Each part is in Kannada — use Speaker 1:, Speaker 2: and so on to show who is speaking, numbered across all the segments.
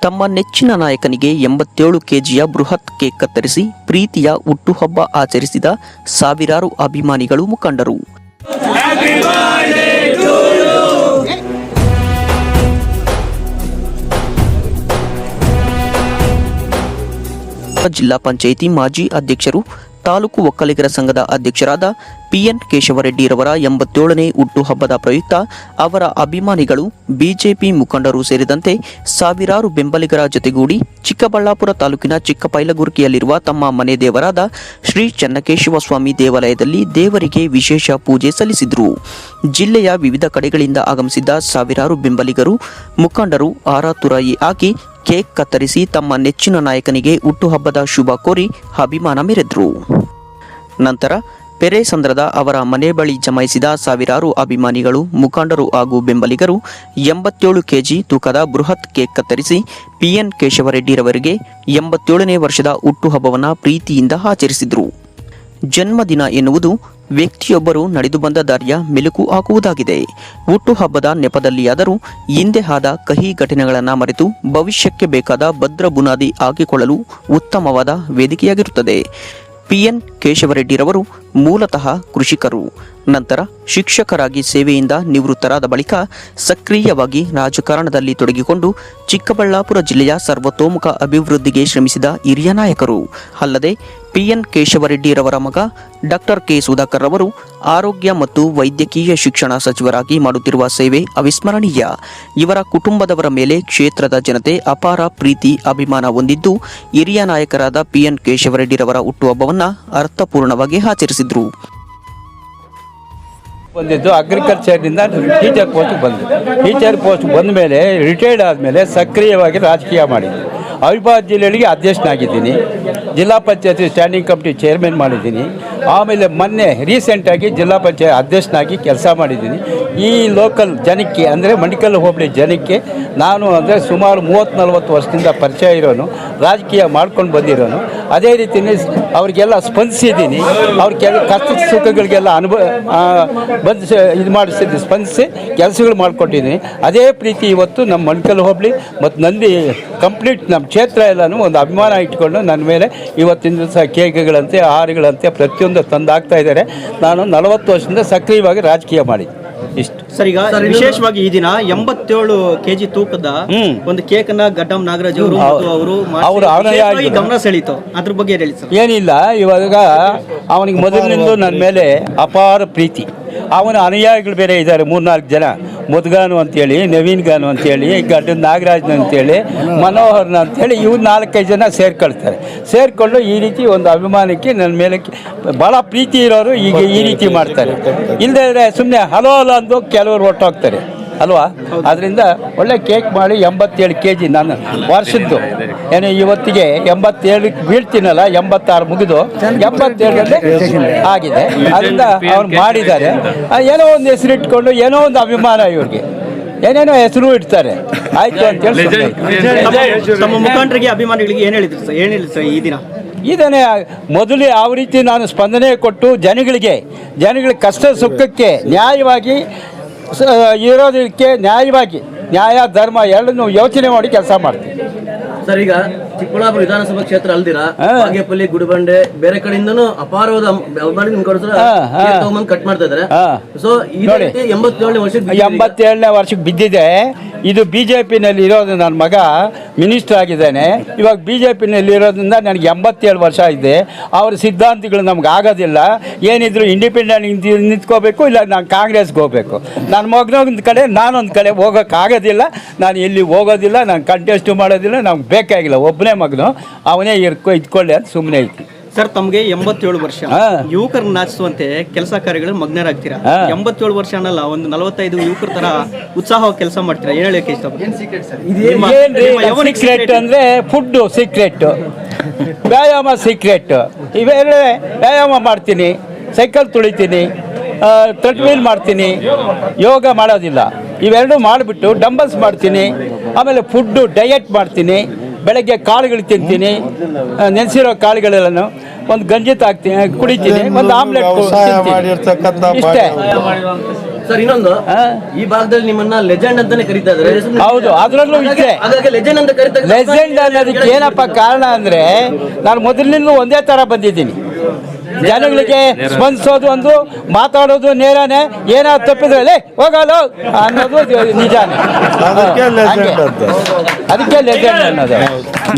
Speaker 1: ತಮ್ಮ ನೆಚ್ಚಿನ ನಾಯಕನಿಗೆ 87 ಕೆಜಿಯ ಬೃಹತ್ ಕೇಕ್ ಕತ್ತರಿಸಿ ಪ್ರೀತಿಯ ಹುಟ್ಟುಹಬ್ಬ ಆಚರಿಸಿದ ಸಾವಿರಾರು ಅಭಿಮಾನಿಗಳು, ಮುಖಂಡರು. ಜಿಲ್ಲಾ ಪಂಚಾಯಿತಿ ಮಾಜಿ ಅಧ್ಯಕ್ಷರು, ತಾಲೂಕು ಒಕ್ಕಲಿಗರ ಸಂಘದ ಅಧ್ಯಕ್ಷರಾದ PN ಕೇಶವರೆಡ್ಡಿರವರ 87ನೇ ಹುಟ್ಟುಹಬ್ಬದ ಪ್ರಯುಕ್ತ ಅವರ ಅಭಿಮಾನಿಗಳು, ಬಿಜೆಪಿ ಮುಖಂಡರು ಸೇರಿದಂತೆ ಸಾವಿರಾರು ಬೆಂಬಲಿಗರ ಜೊತೆಗೂಡಿ ಚಿಕ್ಕಬಳ್ಳಾಪುರ ತಾಲೂಕಿನ ಚಿಕ್ಕಪೈಲಗುರ್ಕಿಯಲ್ಲಿರುವ ತಮ್ಮ ಮನೆ ದೇವರಾದ ಶ್ರೀ ಚೆನ್ನಕೇಶವ ಸ್ವಾಮಿ ದೇವಾಲಯದಲ್ಲಿ ದೇವರಿಗೆ ವಿಶೇಷ ಪೂಜೆ ಸಲ್ಲಿಸಿದರು. ಜಿಲ್ಲೆಯ ವಿವಿಧ ಕಡೆಗಳಿಂದ ಆಗಮಿಸಿದ್ದ ಸಾವಿರಾರು ಬೆಂಬಲಿಗರು, ಮುಖಂಡರು ಹಾರ ತುರಾಯಿ ಹಾಕಿ ಕೇಕ್ ಕತ್ತರಿಸಿ ತಮ್ಮ ನೆಚ್ಚಿನ ನಾಯಕನಿಗೆ ಹುಟ್ಟುಹಬ್ಬದ ಶುಭ ಕೋರಿ ಅಭಿಮಾನ ಮೆರೆದರು. ನಂತರ ಪೆರೇಸಂದ್ರದ ಅವರ ಮನೆ ಬಳಿ ಜಮಾಯಿಸಿದ ಸಾವಿರಾರು ಅಭಿಮಾನಿಗಳು, ಮುಖಂಡರು ಹಾಗೂ ಬೆಂಬಲಿಗರು 87 ಕೆಜಿ ತೂಕದ ಬೃಹತ್ ಕೇಕ್ ಕತ್ತರಿಸಿ PN ಕೇಶವರೆಡ್ಡಿರವರಿಗೆ 87ನೇ ವರ್ಷದ ಹುಟ್ಟುಹಬ್ಬವನ್ನು ಪ್ರೀತಿಯಿಂದ ಆಚರಿಸಿದರು. ಜನ್ಮದಿನ ಎನ್ನುವುದು ವ್ಯಕ್ತಿಯೊಬ್ಬರು ನಡೆದು ಬಂದ ದಾರಿಯ ಮೆಲುಕು ಹಾಕುವುದಾಗಿದೆ. ಹುಟ್ಟುಹಬ್ಬದ ನೆಪದಲ್ಲಿಯಾದರೂ ಹಿಂದೆ ಆದ ಕಹಿ ಘಟನೆಗಳನ್ನು ಮರೆತು ಭವಿಷ್ಯಕ್ಕೆ ಬೇಕಾದ ಭದ್ರ ಬುನಾದಿ ಹಾಕಿಕೊಳ್ಳಲು ಉತ್ತಮವಾದ ವೇದಿಕೆಯಾಗಿರುತ್ತದೆ. PN ಕೇಶವರೆಡ್ಡಿರವರು ಮೂಲತಃ ಕೃಷಿಕರು. ನಂತರ ಶಿಕ್ಷಕರಾಗಿ ಸೇವೆಯಿಂದ ನಿವೃತ್ತರಾದ ಬಳಿಕ ಸಕ್ರಿಯವಾಗಿ ರಾಜಕಾರಣದಲ್ಲಿ ತೊಡಗಿಕೊಂಡು ಚಿಕ್ಕಬಳ್ಳಾಪುರ ಜಿಲ್ಲೆಯ ಸರ್ವತೋಮುಖ ಅಭಿವೃದ್ಧಿಗೆ ಶ್ರಮಿಸಿದ ಹಿರಿಯ ನಾಯಕರು. ಅಲ್ಲದೆ PN ಕೇಶವರೆಡ್ಡಿರವರ ಮಗ ಡಾಕ್ಟರ್ K ಸುಧಾಕರ್ ರವರು ಆರೋಗ್ಯ ಮತ್ತು ವೈದ್ಯಕೀಯ ಶಿಕ್ಷಣ ಸಚಿವರಾಗಿ ಮಾಡುತ್ತಿರುವ ಸೇವೆ ಅವಿಸ್ಮರಣೀಯ. ಇವರ ಕುಟುಂಬದವರ ಮೇಲೆ ಕ್ಷೇತ್ರದ ಜನತೆ ಅಪಾರ ಪ್ರೀತಿ, ಅಭಿಮಾನ ಹೊಂದಿದ್ದು ಹಿರಿಯ ನಾಯಕರಾದ PN ಕೇಶವರೆಡ್ಡಿರವರ ಹುಟ್ಟುಹಬ್ಬವನ್ನು ಅರ್ಥಪೂರ್ಣವಾಗಿ ಆಚರಿಸಿದರು.
Speaker 2: ಬಂದಿದ್ದು ಅಗ್ರಿಕಲ್ಚರ್ನಿಂದ ಟೀಚರ್ ಪೋಸ್ಟ್ ಬಂದು ಟೀಚರ್ ಪೋಸ್ಟ್ ಬಂದ ಮೇಲೆ ರಿಟೈರ್ಡ್ ಆದಮೇಲೆ ಸಕ್ರಿಯವಾಗಿ ರಾಜಕೀಯ ಮಾಡಿದ್ದೆ. ಅವಿಭಾಜ್ಯ ಜಿಲ್ಲೆಗಳಿಗೆ ಅಧ್ಯಕ್ಷನಾಗಿದ್ದೀನಿ, ಜಿಲ್ಲಾ ಪಂಚಾಯತ್ ಸ್ಟ್ಯಾಂಡಿಂಗ್ ಕಮಿಟಿ ಚೇರ್ಮನ್ ಮಾಡಿದ್ದೀನಿ. ಆಮೇಲೆ ಮೊನ್ನೆ ರೀಸೆಂಟಾಗಿ ಜಿಲ್ಲಾ ಪಂಚಾಯತ್ ಅಧ್ಯಕ್ಷನಾಗಿ ಕೆಲಸ ಮಾಡಿದ್ದೀನಿ. ಈ ಲೋಕಲ್ ಜನಕ್ಕೆ ಅಂದರೆ ಮಣಿಕಲ್ ಹೋಬಳಿ ಜನಕ್ಕೆ ನಾನು ಅಂದರೆ ಸುಮಾರು 30-40 ವರ್ಷದಿಂದ ಪರಿಚಯ ಇರೋನು, ರಾಜಕೀಯ ಮಾಡ್ಕೊಂಡು ಬಂದಿರೋನು. ಅದೇ ರೀತಿಯೇ ಅವ್ರಿಗೆಲ್ಲ ಸ್ಪಂದಿಸಿದ್ದೀನಿ. ಅವ್ರ ಕಷ್ಟ ಸುಖಗಳಿಗೆಲ್ಲ ಇದು ಮಾಡಿಸಿದ್ದು ಸ್ಪಂದಿಸಿ ಕೆಲಸಗಳು ಮಾಡಿಕೊಟ್ಟಿದ್ದೀನಿ. ಅದೇ ಪ್ರೀತಿ ಇವತ್ತು ನಮ್ಮ ಮಣಿಕಲ್ ಹೋಬಳಿ ಮತ್ತು ನಂದಿ ಕಂಪ್ಲೀಟ್ ನಮ್ಮ ಕ್ಷೇತ್ರ ಎಲ್ಲನೂ ಒಂದು ಅಭಿಮಾನ ಇಟ್ಕೊಂಡು ನನ್ನ ಮೇಲೆ ಇವತ್ತಿನ ದಿವಸ ಕೇಕ್ಗಳಂತೆ, ಆಹಾರಗಳಂತೆ ಪ್ರತಿಯೊಂದು ತಂದಾಗ್ತಾ ಇದ್ದಾರೆ. ನಾನು 40 ವರ್ಷದಿಂದ ಸಕ್ರಿಯವಾಗಿ ರಾಜಕೀಯ ಮಾಡಿ ಇಷ್ಟು.
Speaker 3: ಸರ್, ಈಗ ವಿಶೇಷವಾಗಿ ಈ ದಿನ 87 ಕೆಜಿ ತೂಕದ ಒಂದು ಕೇಕ್ ಅನ್ನ ಗಡ್ಡಂ ನಾಗರಾಜ್ ಅವರು ಗಮನ ಸೆಳೀತು. ಅದ್ರ ಬಗ್ಗೆ ಹೇಳಿ ಸರ್.
Speaker 2: ಏನಿಲ್ಲ, ಇವಾಗ ಅವನಿಗೆ ಮೊದಲಿನಿಂದ ನನ್ನ ಮೇಲೆ ಅಪಾರ ಪ್ರೀತಿ. ಅವನ ಅನುಯಾಯಿಗಳು ಬೇರೆ ಇದ್ದಾರೆ 3-4 ಜನ. ಮುದ್ಗಾನು ಅಂತೇಳಿ, ನವೀನ್ ಗಾನು ಅಂತೇಳಿ, ಗಡ್ಡ ನಾಗರಾಜ್ನ ಅಂತೇಳಿ, ಮನೋಹರ್ನ ಅಂತೇಳಿ, ಇವ್ರು 4-5 ಜನ ಸೇರಿಕೊಂಡು ಈ ರೀತಿ ಒಂದು ಅಭಿಮಾನಕ್ಕೆ ನನ್ನ ಮೇಲೆ ಭಾಳ ಪ್ರೀತಿ ಇರೋರು ಈಗ ಈ ರೀತಿ ಮಾಡ್ತಾರೆ. ಇಲ್ಲದೇ ಸುಮ್ಮನೆ ಹಲೋ ಅಂದು ಕೆಲವರು ಹೊಟ್ಟೋಗ್ತಾರೆ ಅಲ್ವಾ. ಅದರಿಂದ ಒಳ್ಳೆ ಕೇಕ್ ಮಾಡಿ 87 ಕೆಜಿ ನಾನು ವರ್ಷದ್ದು ಏನು ಇವತ್ತಿಗೆ 87ಕ್ಕೆ ಬೀಳ್ತೀನಲ್ಲ, 86 ಮುಗಿದು 87ರಲ್ಲಿ ಆಗಿದೆ. ಅದರಿಂದ ಅವ್ರು ಮಾಡಿದ್ದಾರೆ. ಏನೋ ಒಂದು ಹೆಸರಿಟ್ಕೊಂಡು ಏನೋ ಒಂದು ಅಭಿಮಾನ, ಇವ್ರಿಗೆ ಏನೇನೋ ಹೆಸರು ಇಡ್ತಾರೆ. ಆಯ್ತು ಅಂತೇಳಿ
Speaker 3: ತಮ್ಮ ಮುಖಂಡರಿಗೆ, ಅಭಿಮಾನಿಗಳಿಗೆ ಏನು ಹೇಳಿದ್ರು ಸರ್ ಈ ದಿನ?
Speaker 2: ಇದನ್ನೇ ಮೊದಲು ಯಾವ ರೀತಿ ನಾನು ಸ್ಪಂದನೆ ಕೊಟ್ಟು ಜನಗಳ ಕಷ್ಟ ಸುಖಕ್ಕೆ ನ್ಯಾಯವಾಗಿ ಇರೋದಕ್ಕೆ ನ್ಯಾಯ ಧರ್ಮ ಎರಡನ್ನೂ ಯೋಚನೆ ಮಾಡಿ ಕೆಲಸ ಮಾಡ್ತೀವಿ
Speaker 4: ಸರ್. ಈಗ ಚಿಕ್ಕಬಳ್ಳಾಪುರ ವಿಧಾನಸಭಾ ಕ್ಷೇತ್ರ ಅಲ್ದಿರಾ ಬಾಗೇಪಲ್ಲಿ, ಗುಡಿಬಂಡೆ ಬೇರೆ ಕಡೆಯಿಂದನೂ ಅಪಾರವಾದ ಕಟ್ ಮಾಡ್ತಾ ಇದ್ದಾರೆ. ಸೊ
Speaker 2: 87ನೇ ವರ್ಷಕ್ಕೆ ಬಿದ್ದಿದೆ. ಇದು BJP-ನಲ್ಲಿ ಇರೋದು. ನನ್ನ ಮಗ ಮಿನಿಸ್ಟರ್ ಆಗಿದ್ದಾನೆ ಇವಾಗ. BJP-ನಲ್ಲಿ ಇರೋದ್ರಿಂದ ನನಗೆ 87 ವರ್ಷ ಇದೆ. ಅವ್ರ ಸಿದ್ಧಾಂತಗಳು ನಮ್ಗೆ ಆಗೋದಿಲ್ಲ. ಏನಿದ್ರು ಇಂಡಿಪೆಂಡೆಂಟ್ ನಿಂತ್ಕೋಬೇಕು, ಇಲ್ಲ ನಾನು ಕಾಂಗ್ರೆಸ್ಗೆ ಹೋಗಬೇಕು. ನನ್ನ ಮಗನೊಂದು ಕಡೆ, ನಾನೊಂದು ಕಡೆ ಹೋಗೋಕ್ಕಾಗೋದಿಲ್ಲ. ನಾನು ಎಲ್ಲಿ ಹೋಗೋದಿಲ್ಲ, ನಾನು ಕಂಟೆಸ್ಟ್ ಮಾಡೋದಿಲ್ಲ. ನಮ್ಗೆ ಬೇಕಾಗಿಲ್ಲ. ಒಬ್ಬನೇ ಮಗನು, ಅವನೇ ಇದ್ಕೊಳ್ಳಿ ಅಂತ ಸುಮ್ಮನೆ ಐತಿ.
Speaker 3: ಸರ್, ತಮಗೆ 87 ವರ್ಷ, ಯುವಕರನ್ನ ನಾಚಿಸುವಂತೆ ಕೆಲಸ ಕಾರ್ಯಗಳು ಮಗ್ನರಾಗ್ತೀರಾ. 87 ವರ್ಷ ಅನ್ನಲ್ಲ, ಒಂದು 45 ಯುವಕರ ತರ ಉತ್ಸಾಹವಾಗಿ ಕೆಲಸ ಮಾಡ್ತೀರಾ. ಏನು ಹೇಳಕ್ಕೆ
Speaker 2: ಸೀಕ್ರೆಟ್ ಅಂದ್ರೆ ಫುಡ್ ಸೀಕ್ರೆಟ್, ವ್ಯಾಯಾಮ ಸೀಕ್ರೆಟ್. ಇವೆರಡೇ. ವ್ಯಾಯಾಮ ಮಾಡ್ತೀನಿ, ಸೈಕಲ್ ತುಳಿತೀನಿ, ಟ್ರೆಡ್ಮಿಲ್ ಮಾಡ್ತೀನಿ, ಯೋಗ ಮಾಡೋದಿಲ್ಲ. ಇವೆರಡು ಮಾಡಿಬಿಟ್ಟು ಡಂಬಲ್ಸ್ ಮಾಡ್ತೀನಿ. ಆಮೇಲೆ ಫುಡ್ಡು ಡಯಟ್ ಮಾಡ್ತೀನಿ. ಬೆಳಗ್ಗೆ ಕಾಳುಗಳು ತಿಂತೀನಿ, ನೆನೆಸಿರೋ ಕಾಳುಗಳೆಲ್ಲನು. ಒಂದು ಗಂಜಿ ಕುಡಿತೀನಿ, ಒಂದು ಆಮ್ಲೆಟ್ ತಿಂತೀನಿ. ಇಷ್ಟೇ.
Speaker 4: ಸರ್ ಇನ್ನೊಂದು ಈ ಭಾಗದಲ್ಲಿ ನಿಮ್ಮನ್ನ ಲೆಜೆಂಡ್ ಅಂತಾನೆ ಕರೀತಾ ಇದ್ದಾರೆ.
Speaker 2: ಹೌದು, ಅದರಲ್ಲೂ ಇದೆ.
Speaker 4: ಹಾಗಾಗಿ ಲೆಜೆಂಡ್ ಅಂತ ಕರೀತಾರೆ.
Speaker 2: ಲೆಜೆಂಡ್ ಅನ್ನೋದಕ್ಕೆ ಏನಪ್ಪ ಕಾರಣ ಅಂದರೆ, ನಾನು ಮೊದಲಿನಿಂದ ಒಂದೇ ಥರ ಬಂದಿದ್ದೀನಿ. ಜನಗಳಿಗೆ ಸ್ಪಂದಿಸೋದು ಒಂದು, ಮಾತಾಡೋದು ನೇರನೇ, ಏನಾದ್ರು ತಪ್ಪಿದ್ರೆ ಹೋಗಲ್ಲ ಅನ್ನೋದು ನಿಜಾನೇ. ಅದಕ್ಕೆ ಲೆಜೆಂಡ್ ಅನ್ನೋದು.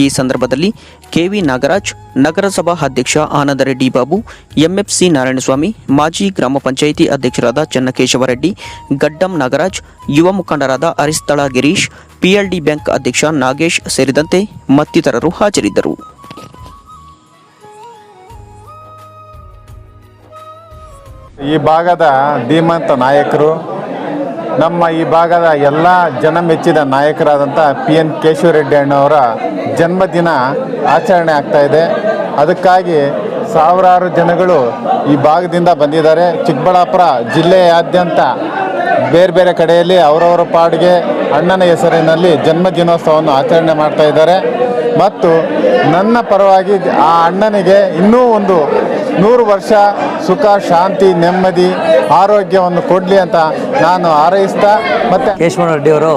Speaker 1: ಈ ಸಂದರ್ಭದಲ್ಲಿ ಕೆವಿ ನಾಗರಾಜ್, ನಗರಸಭಾ ಅಧ್ಯಕ್ಷ ಆನಂದ ರೆಡ್ಡಿ ಬಾಬು, ಎಂಎಫ್ಸಿ ನಾರಾಯಣಸ್ವಾಮಿ, ಮಾಜಿ ಗ್ರಾಮ ಪಂಚಾಯಿತಿ ಅಧ್ಯಕ್ಷರಾದ ಚನ್ನಕೇಶವರೆಡ್ಡಿ, ಗಡ್ಡಂ ನಾಗರಾಜ್, ಯುವ ಮುಖಂಡರಾದ ಅರಿಸ್ತಳ ಗಿರೀಶ್, ಪಿಎಲ್ಡಿ ಬ್ಯಾಂಕ್ ಅಧ್ಯಕ್ಷ ನಾಗೇಶ್ ಸೇರಿದಂತೆ ಮತ್ತಿತರರು ಹಾಜರಿದ್ದರು.
Speaker 5: ಈ ಭಾಗದ ಧೀಮಂತ ನಾಯಕರು, ನಮ್ಮ ಈ ಭಾಗದ ಎಲ್ಲ ಜನಮೆಚ್ಚಿದ ನಾಯಕರಾದಂಥ PN ಕೇಶವರೆಡ್ಡಿ ಅಣ್ಣವರ ಜನ್ಮದಿನ ಆಚರಣೆ ಆಗ್ತಾ ಇದೆ. ಅದಕ್ಕಾಗಿ ಸಾವಿರಾರು ಜನಗಳು ಈ ಭಾಗದಿಂದ ಬಂದಿದ್ದಾರೆ. ಚಿಕ್ಕಬಳ್ಳಾಪುರ ಜಿಲ್ಲೆಯಾದ್ಯಂತ ಬೇರೆ ಬೇರೆ ಕಡೆಯಲ್ಲಿ ಅವರವರ ಪಾಡಿಗೆ ಅಣ್ಣನ ಹೆಸರಿನಲ್ಲಿ ಜನ್ಮದಿನೋತ್ಸವವನ್ನು ಆಚರಣೆ ಮಾಡ್ತಾ ಇದ್ದಾರೆ. ಮತ್ತು ನನ್ನ ಪರವಾಗಿ ಆ ಅಣ್ಣನಿಗೆ ಇನ್ನೂ ಒಂದು 100 ವರ್ಷ ಸುಖ, ಶಾಂತಿ, ನೆಮ್ಮದಿ, ಆರೋಗ್ಯವನ್ನು ಕೊಡಲಿ ಅಂತ ನಾನು ಹಾರೈಸ್ತಾ. ಮತ್ತು
Speaker 6: ಕೇಶವರೆಡ್ಡಿಯವರು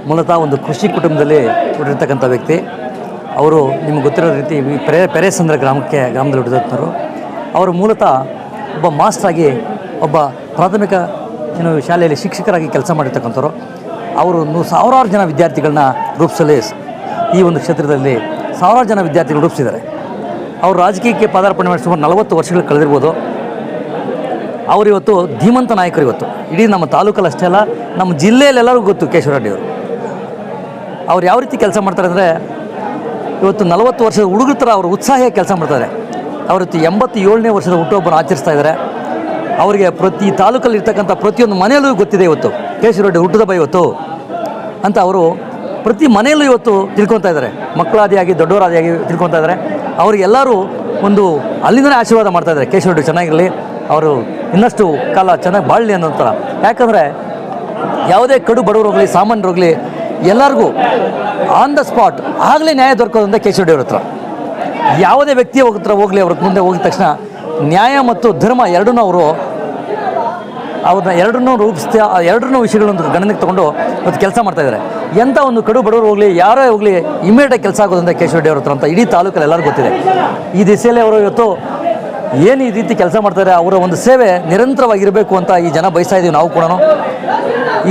Speaker 6: ಮೂಲತಃ ಒಂದು ಕೃಷಿ ಕುಟುಂಬದಲ್ಲಿ ಹುಟ್ಟಿರ್ತಕ್ಕಂಥ ವ್ಯಕ್ತಿ. ಅವರು ನಿಮಗೆ ಗೊತ್ತಿರೋ ರೀತಿ ಪೆರೇಸಂದ್ರ ಗ್ರಾಮದಲ್ಲಿ ಹುಟ್ಟಿದಂಥವ್ರು. ಅವರು ಮೂಲತಃ ಒಬ್ಬ ಮಾಸ್ಟ್ರಾಗಿ, ಒಬ್ಬ ಪ್ರಾಥಮಿಕ ಶಾಲೆಯಲ್ಲಿ ಶಿಕ್ಷಕರಾಗಿ ಕೆಲಸ ಮಾಡಿರ್ತಕ್ಕಂಥವ್ರು. ಅವರು ಸಾವಿರಾರು ಜನ ವಿದ್ಯಾರ್ಥಿಗಳನ್ನ ರೂಪಿಸಲಿ, ಈ ಒಂದು ಕ್ಷೇತ್ರದಲ್ಲಿ ಸಾವಿರಾರು ಜನ ವಿದ್ಯಾರ್ಥಿಗಳು ರೂಪಿಸಿದ್ದಾರೆ. ಅವರು ರಾಜಕೀಯಕ್ಕೆ ಪದಾರ್ಪಣೆ ಮಾಡಿ ಸುಮಾರು 40 ವರ್ಷಗಳು ಕಳೆದಿರ್ಬೋದು. ಅವರಿವತ್ತು ಧೀಮಂತ ನಾಯಕರು. ಇವತ್ತು ಇಡೀ ನಮ್ಮ ತಾಲೂಕಲ್ಲಿ ಅಷ್ಟೇ ಅಲ್ಲ, ನಮ್ಮ ಜಿಲ್ಲೆಯಲ್ಲೆಲ್ಲರಿಗೂ ಗೊತ್ತು ಕೇಶವರೆಡ್ಡಿಯವರು. ಅವ್ರು ಯಾವ ರೀತಿ ಕೆಲಸ ಮಾಡ್ತಾರೆ ಅಂದರೆ, ಇವತ್ತು 40 ವರ್ಷದ ಹುಡುಗರ ಥರ ಅವರು ಉತ್ಸಾಹ ಕೆಲಸ ಮಾಡ್ತಾರೆ. ಅವತ್ತು 87ನೇ ವರ್ಷದ ಹುಟ್ಟುಹಬ್ಬನ ಆಚರಿಸ್ತಾ ಇದ್ದಾರೆ. ಅವರಿಗೆ ಪ್ರತಿ ತಾಲೂಕಲ್ಲಿ ಇರ್ತಕ್ಕಂಥ ಪ್ರತಿಯೊಂದು ಮನೆಯಲ್ಲೂ ಗೊತ್ತಿದೆ ಇವತ್ತು ಕೇಶವರೆಡ್ಡಿ ಹುಟ್ಟುಹಬ್ಬ ಇವತ್ತು ಅಂತ. ಅವರು ಪ್ರತಿ ಮನೆಯಲ್ಲೂ ಇವತ್ತು ತಿಳ್ಕೊತಾ ಇದ್ದಾರೆ. ಮಕ್ಕಳಾದಿಯಾಗಿ ದೊಡ್ಡವರಾದಿಯಾಗಿ ತಿಳ್ಕೊತಾ ಇದ್ದಾರೆ. ಅವರಿಗೆಲ್ಲರೂ ಒಂದು ಅಲ್ಲಿಂದಲೇ ಆಶೀರ್ವಾದ ಮಾಡ್ತಾಯಿದ್ದಾರೆ, ಕೇಶವರೆಡ್ಡಿ ಚೆನ್ನಾಗಿರಲಿ, ಅವರು ಇನ್ನಷ್ಟು ಕಾಲ ಚೆನ್ನಾಗಿ ಬಾಳಲಿ ಅನ್ನೋ ಥರ. ಯಾಕಂದರೆ ಯಾವುದೇ ಕಡು ಬಡವರು ಹೋಗಲಿ, ಸಾಮಾನ್ಯರು ಹೋಗಲಿ, ಎಲ್ಲರಿಗೂ ಆನ್ ದ ಸ್ಪಾಟ್ ಆಗಲೇ ನ್ಯಾಯ ದೊರಕೋದಂತ ಕೇಶವರೆಡ್ಡಿ ಅವ್ರ ಹತ್ರ. ಯಾವುದೇ ವ್ಯಕ್ತಿ ಹತ್ರ ಹೋಗಲಿ, ಅವ್ರ ಮುಂದೆ ಹೋಗಿದ ತಕ್ಷಣ ನ್ಯಾಯ ಮತ್ತು ಧರ್ಮ ಎರಡನ್ನೂ ಅವ್ರನ್ನ ಎರಡನ್ನೂ ರೂಪಿಸ್ತಾ, ಎರಡನ್ನೂ ವಿಷಯಗಳೊಂದು ಗಣನೆಗೆ ತೊಗೊಂಡು ಇವತ್ತು ಕೆಲಸ ಮಾಡ್ತಾಯಿದ್ದಾರೆ. ಎಂಥ ಒಂದು ಕಡು ಬಡವರು ಹೋಗಲಿ, ಯಾರೇ ಹೋಗಲಿ, ಇಮಿಡಿಯೇಟಾಗಿ ಕೆಲಸ ಆಗೋದಂತ ಕೇಶವರೆಡ್ಡಿ ಅವ್ರ ಹತ್ರ ಅಂತ ಇಡೀ ತಾಲೂಕಲ್ಲಿ ಎಲ್ಲರಿಗೂ ಗೊತ್ತಿದೆ. ಈ ದಿಸೆಯಲ್ಲಿ ಅವರು ಇವತ್ತು ಏನು ಈ ರೀತಿ ಕೆಲಸ ಮಾಡ್ತಾರೆ, ಅವರ ಒಂದು ಸೇವೆ ನಿರಂತರವಾಗಿರಬೇಕು ಅಂತ ಈ ಜನ ಬಯಸ್ತಾ ಇದ್ದೀವಿ ನಾವು ಕೂಡ.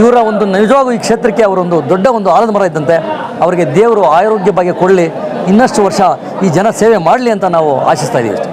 Speaker 6: ಇವರ ಒಂದು ನಿಜವಾಗೂ ಈ ಕ್ಷೇತ್ರಕ್ಕೆ ಅವರೊಂದು ದೊಡ್ಡ ಒಂದು ಆಲದ ಮರ ಇದ್ದಂತೆ. ಅವರಿಗೆ ದೇವರು ಆರೋಗ್ಯ ಭಾಗ್ಯ ಕೊಡಲಿ, ಇನ್ನಷ್ಟು ವರ್ಷ ಈ ಜನ ಸೇವೆ ಮಾಡಲಿ ಅಂತ ನಾವು ಆಶಿಸ್ತಾ ಇದ್ದೀವಿ ಅಷ್ಟೇ.